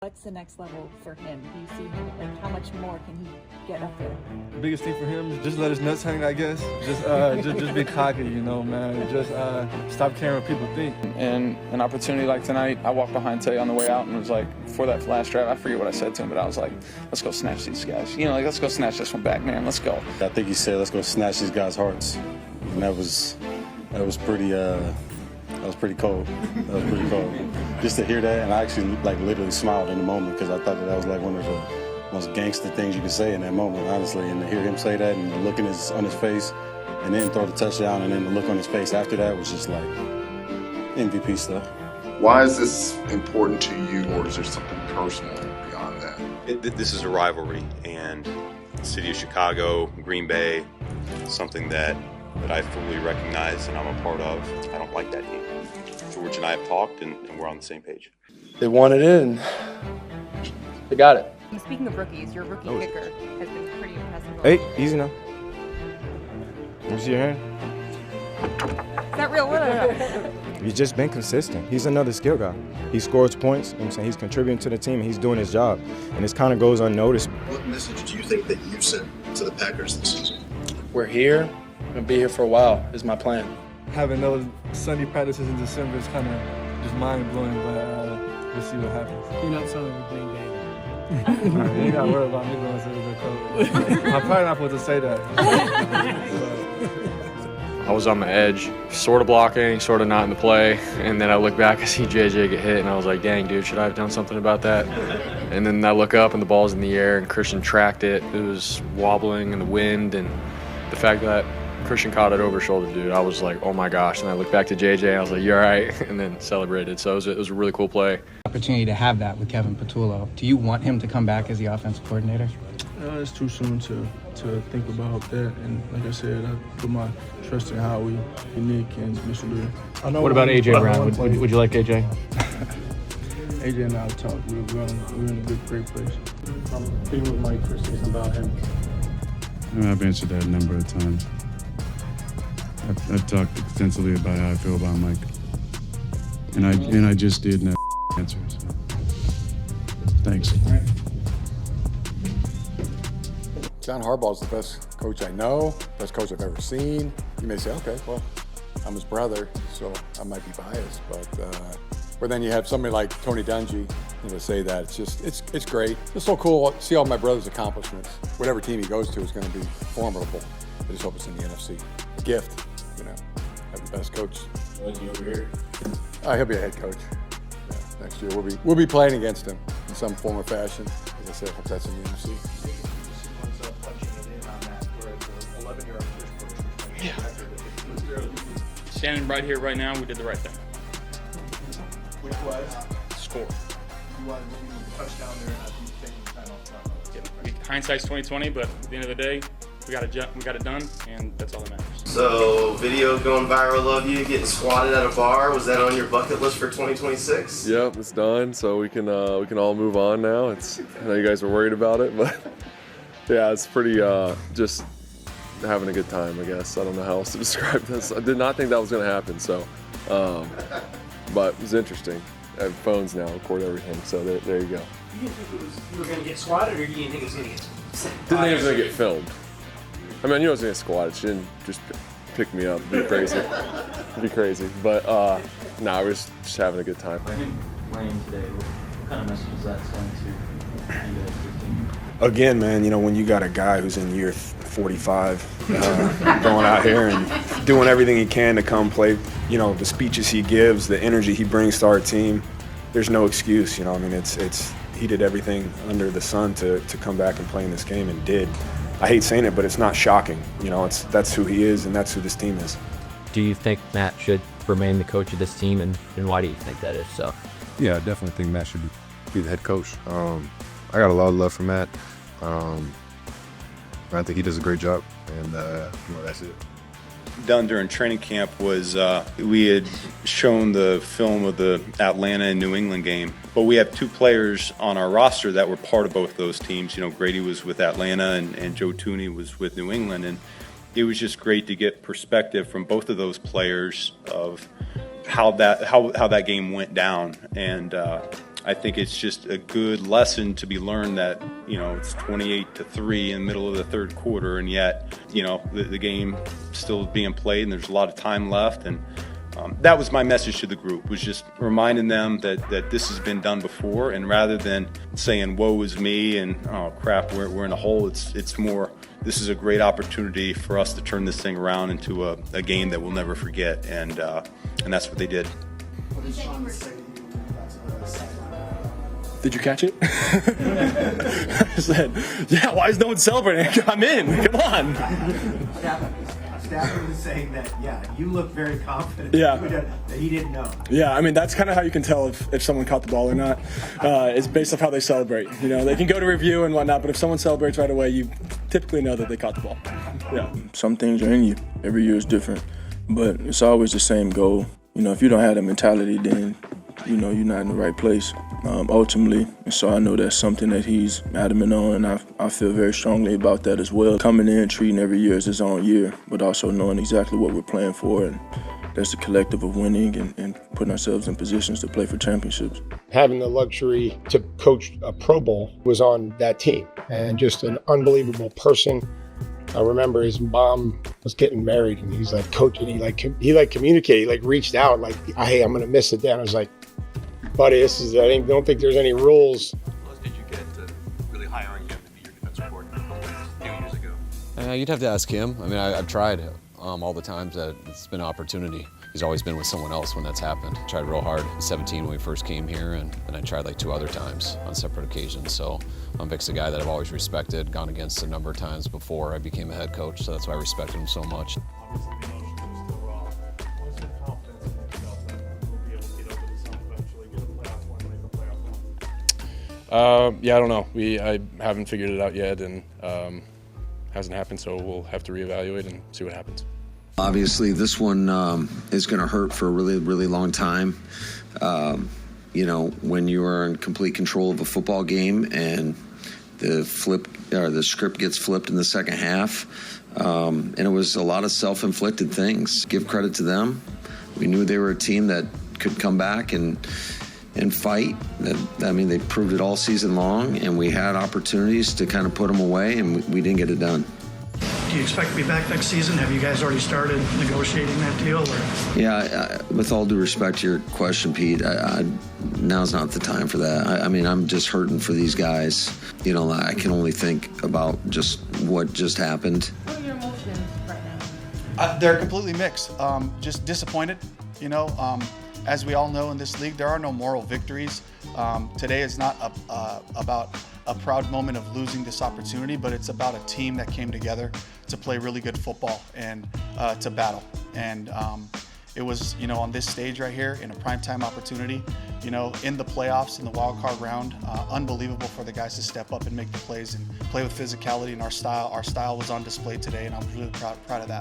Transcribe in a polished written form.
What's the next level for him? Do you see him, like, how much more can he get up there? The biggest thing for him is just let his nuts hang, I guess. Just be cocky, you know, man. Just stop caring what people think. And an opportunity like tonight, I walked behind Tay on the way out and was like, for that last drive, I forget what I said to him, but I was like, let's go snatch these guys. You know, like, let's go snatch this one back, man. Let's go. I think he said, let's go snatch these guys' hearts. And that was pretty cold. That was pretty cold. Just to hear that, and I actually literally smiled in the moment because I thought that was like one of the most gangster things you could say in that moment, honestly. And to hear him say that and the look on his face, and then throw the touchdown, and then the look on his face after that was just like MVP stuff. Why is this important to you, or is there something personal beyond that? This is a rivalry, and the city of Chicago, Green Bay, something that I fully recognize and I'm a part of. I don't like that game. George and I have talked, and we're on the same page. They want it in. They got it. Speaking of rookies, your rookie kicker has been pretty impressive. Hey, easy now. Let me see your hand. Is that real? What? He's just been consistent. He's another skill guy. He scores points, you know what I'm saying? He's contributing to the team, and he's doing his job. And this kind of goes unnoticed. What message do you think that you've sent to the Packers this season? We're here. I'm going to be here for a while, is my plan. Having those Sunday practices in December is kind of just mind-blowing, but we'll see what happens. You're not selling the Green Bay. You ain't got to worry about me going to the coach. I'm probably not supposed to say that. I was on the edge, sort of blocking, sort of not in the play, and then I look back, I see JJ get hit, and I was like, dang, dude, should I have done something about that? And then I look up, and the ball's in the air, and Christian tracked it. It was wobbling in the wind, and the fact that Christian caught it over shoulder, dude, I was like, oh my gosh. And I looked back to JJ, and I was like, you're all right, and then celebrated. So it was a really cool play. Opportunity to have that with Kevin Patullo. Do you want him to come back as the offensive coordinator? It's too soon to think about that. And like I said, I put my trust in Howie, Nick, and Mr. Lee. What about AJ Brown? Would you like AJ? AJ and I talked. We're in a great place. I'm speaking with Mike for something about him. I've answered that a number of times. I've talked extensively about how I feel about Mike, and I just did that answer. So. Thanks. John Harbaugh's the best coach I know, best coach I've ever seen. You may say, okay, well, I'm his brother, so I might be biased, but then you have somebody like Tony Dungy, say that it's great. It's so cool to see all my brother's accomplishments. Whatever team he goes to is going to be formidable. I just hope it's in the NFC. A gift, have the best coach. Over here. He'll be a head coach. Yeah, next year we'll be playing against him in some form or fashion. As I said, hope that's in the NFC. Yeah. Standing right here, right now, we did the right thing. Which was? Score. You wanted to touchdown there, and I think you taking the time off. Yeah, hindsight's 20/20, but at the end of the day, we got it done, and that's all that matters. So, video going viral of you getting swatted at a bar. Was that on your bucket list for 2026? Yep, it's done. So we can all move on now. I know you guys were worried about it, but yeah, it's pretty just having a good time, I guess. I don't know how else to describe this. I did not think that was going to happen. So, but it was interesting. I have phones now, record everything. So there you go. You didn't think you were going to get swatted, or you didn't think it was going to get? Didn't think it was going to get filmed. I mean, I knew I was going to squat. She didn't just pick me up. It'd be crazy. It'd be crazy. But, no, I was just having a good time. Playing today, what kind of message is that sending to you guys, your team? Again, man, when you got a guy who's in year 45 going out here and doing everything he can to come play, the speeches he gives, the energy he brings to our team, there's no excuse, he did everything under the sun to come back and play in this game, and did. I hate saying it, but it's not shocking. That's who he is, and that's who this team is. Do you think Matt should remain the coach of this team, and why do you think that is so? Yeah, I definitely think Matt should be the head coach. I got a lot of love for Matt. I think he does a great job, and that's it. Done during training camp was we had shown the film of the Atlanta and New England game, but we have two players on our roster that were part of both those teams. Grady was with Atlanta and Joe Tooney was with New England, and it was just great to get perspective from both of those players of how that game went down. And I think it's just a good lesson to be learned that, it's 28-3 in the middle of the third quarter, and yet, the game still being played and there's a lot of time left. And that was my message to the group, was just reminding them that this has been done before, and rather than saying, woe is me and, oh crap, we're in a hole, it's more, this is a great opportunity for us to turn this thing around into a game that we'll never forget, and that's what they did. Did you catch it? I said, yeah, why is no one celebrating? I'm in, come on. Stafford was saying that, you look very confident. Yeah. That he didn't know. Yeah, I mean, that's kind of how you can tell if someone caught the ball or not. It's based off how they celebrate. They can go to review and whatnot, but if someone celebrates right away, you typically know that they caught the ball. Yeah. Some things are in you. Every year is different, but it's always the same goal. If you don't have that mentality, then you're not in the right place ultimately. And so I know that's something that he's adamant on, and I feel very strongly about that as well. Coming in, treating every year as his own year, but also knowing exactly what we're playing for, and that's the collective of winning and putting ourselves in positions to play for championships. Having the luxury to coach a Pro Bowl was on that team, and just an unbelievable person. I remember his mom was getting married, and he's like, coach, and he communicated, he reached out, hey, I'm gonna miss it. Then I was like, buddy, I don't think there's any rules. How close did you get to really hiring him to be your defensive coordinator a few years ago? You'd have to ask him. I mean, I've tried all the times that it's been an opportunity. He's always been with someone else when that's happened. I tried real hard at 17 when we first came here, and I tried 2 other times on separate occasions. So Vic's a guy that I've always respected, gone against a number of times before I became a head coach, so that's why I respect him so much. Yeah, I don't know. I haven't figured it out yet, and hasn't happened, so we'll have to reevaluate and see what happens. Obviously, this one is going to hurt for a really, really long time. When you are in complete control of a football game and the script gets flipped in the second half, and it was a lot of self-inflicted things. Give credit to them. We knew they were a team that could come back and fight. They proved it all season long, and we had opportunities to kind of put them away, and we didn't get it done. Do you expect to be back next season? Have you guys already started negotiating that deal? Or? Yeah, with all due respect to your question, Pete, now's not the time for that. I'm just hurting for these guys. I can only think about just what just happened. What are your emotions right now? They're completely mixed. Just disappointed, As we all know in this league, there are no moral victories. Today is not about a proud moment of losing this opportunity, but it's about a team that came together to play really good football and to battle. And it was, on this stage right here in a primetime opportunity, in the playoffs, in the Wildcard Round, unbelievable for the guys to step up and make the plays and play with physicality and our style. Our style was on display today, and I'm really proud of that.